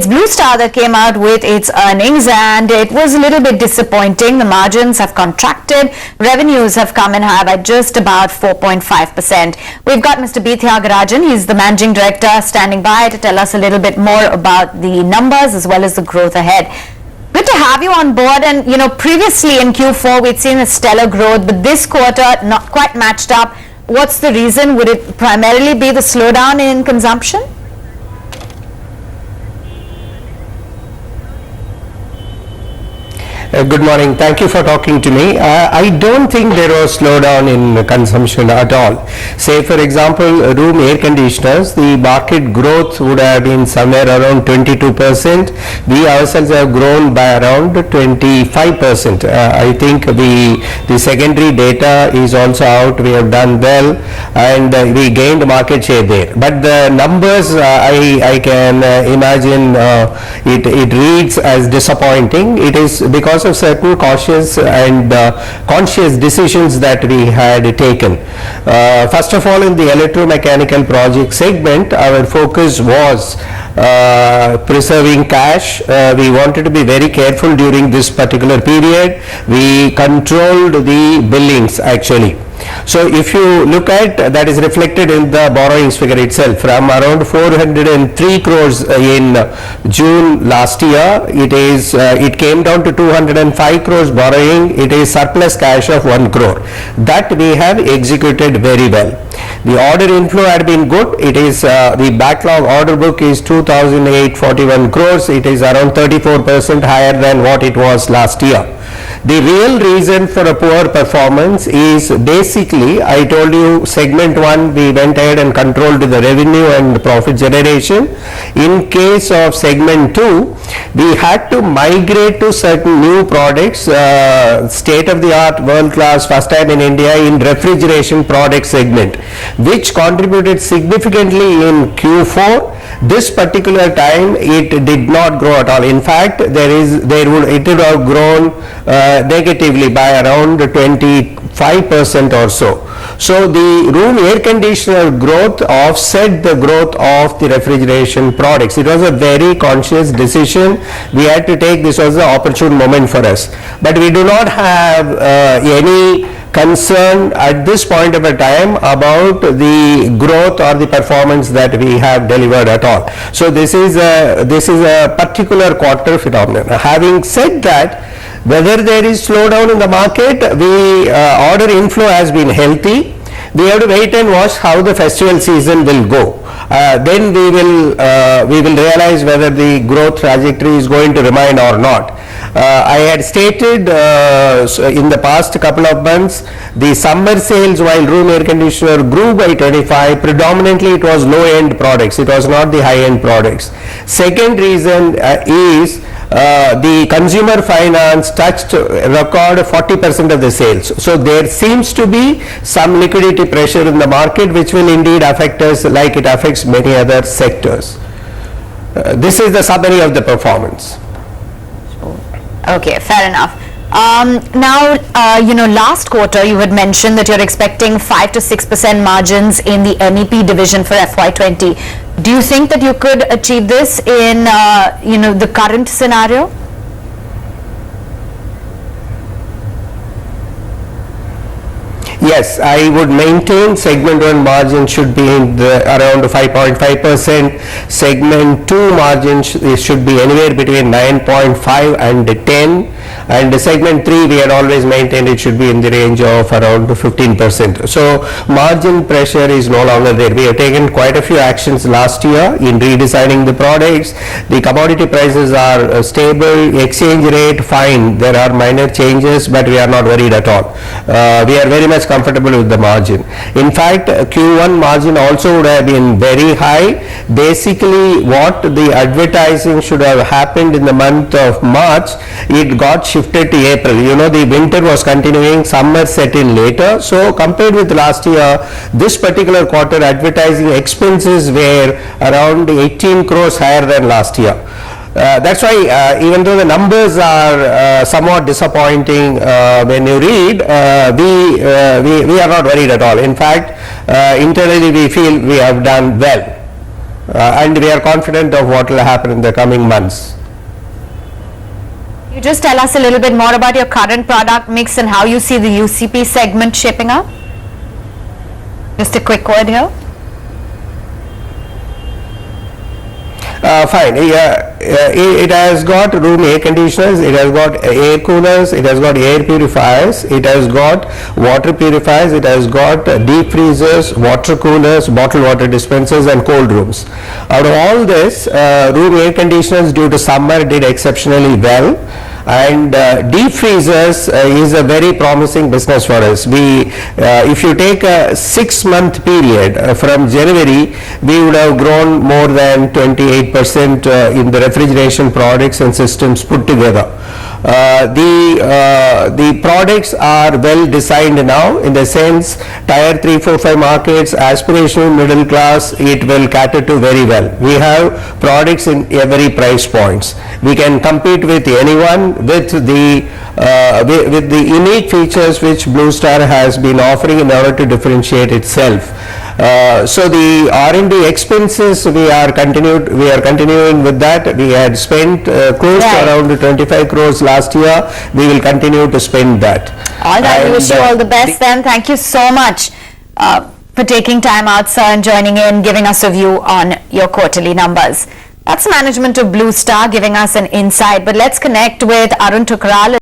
It's Blue Star that came out with its earnings, and it was a little bit disappointing. The margins have contracted. Revenues have come in high by just about 4.5%. We've got Mr. Thiagarajan. He's the managing director standing by to tell us a little bit more about the numbers as well as the growth ahead. Good to have you on board. And previously in Q4 we'd seen a stellar growth, but this quarter not quite matched up. What's the reason? Would it primarily be the slowdown in consumption? Good morning. Thank you for talking to me. I don't think there was slowdown in consumption at all. Say for example, room air conditioners, the market growth would have been somewhere around 22%. We ourselves have grown by around 25%. I think the secondary data is also out. We have done well and we gained market share there. But the numbers, I can imagine it reads as disappointing. It is because of certain cautious and conscious decisions that we had taken. First of all, in the electromechanical project segment, our focus was preserving cash. We wanted to be very careful during this particular period. We controlled the billings actually. So if you look at that is reflected in the borrowings figure itself, from around 403 crores in June last year, it came down to 205 crores borrowing. It is surplus cash of 1 crore that we have executed very well. The order inflow had been good. It is the backlog order book is 2,841 crores. It is around 34% higher than what it was last year. The real reason for a poor performance is basically, I told you, segment 1 we went ahead and controlled the revenue and profit generation. In case of segment 2, we had to migrate to certain new products, state of the art, world class, first time in India in refrigeration product segment, which contributed significantly in Q4. This particular time it did not grow at all. In fact, it would have grown negatively by around 25% or so. So the room air conditioner growth offset the growth of the refrigeration products. It was a very conscious decision we had to take. This was the opportune moment for us. But we do not have any concern at this point of a time about the growth or the performance that we have delivered at all. So this is a particular quarter phenomenon. Having said that, whether there is slowdown in the market, order inflow has been healthy. We have to wait and watch how the festival season will go. Then we will realize whether the growth trajectory is going to remain or not. I had stated in the past couple of months, the summer sales while room air conditioner grew by 25, predominantly it was low-end products. It was not the high-end products. Second reason is the consumer finance touched record 40% of the sales. So there seems to be some liquidity pressure in the market which will indeed affect us like it affects many other sectors. This is the summary of the performance. Okay, fair enough. Now, last quarter you had mentioned that you're expecting 5 to 6% margins in the MEP division for FY20. Do you think that you could achieve this in, the current scenario? Yes, I would maintain segment 1 margin should be in around 5.5%. Segment 2 margin should be anywhere between 9.5 and 10. And segment 3 we had always maintained it should be in the range of around 15%. So margin pressure is no longer there. We have taken quite a few actions last year in redesigning the products. The commodity prices are stable, exchange rate fine. There are minor changes, but we are not worried at all. We are very much comfortable with the margin. In fact, Q1 margin also would have been very high. Basically, what the advertising should have happened in the month of March, it got shifted to April. The winter was continuing, summer set in later. So compared with last year, this particular quarter advertising expenses were around 18 crores higher than last year. That's why even though the numbers are somewhat disappointing when you read, we are not worried at all. In fact, internally we feel we have done well. and we are confident of what will happen in the coming months. You just tell us a little bit more about your current product mix and how you see the UCP segment shaping up? Just a quick word here. Fine. It has got room air conditioners, it has got air coolers, it has got air purifiers, it has got water purifiers, it has got deep freezers, water coolers, bottled water dispensers and cold rooms. Out of all this, room air conditioners due to summer did exceptionally well. And deep freezers is a very promising business for us. If you take a 6-month period from January, we would have grown more than 28% in the refrigeration products and systems put together. The products are well designed now, in the sense tier 3, 4, 5 markets, aspirational middle class, it will cater to very well. We have products in every price points. We can compete with anyone with the unique features which Blue Star has been offering in order to differentiate itself. So the R&D expenses, we are continuing with that. We had spent close to around 25 crores last year. We will continue to spend that. All right, we wish you all the best then. Thank you so much for taking time out, sir, and joining in, giving us a view on your quarterly numbers. That's management of Blue Star giving us an insight. But let's connect with Arun Tukral.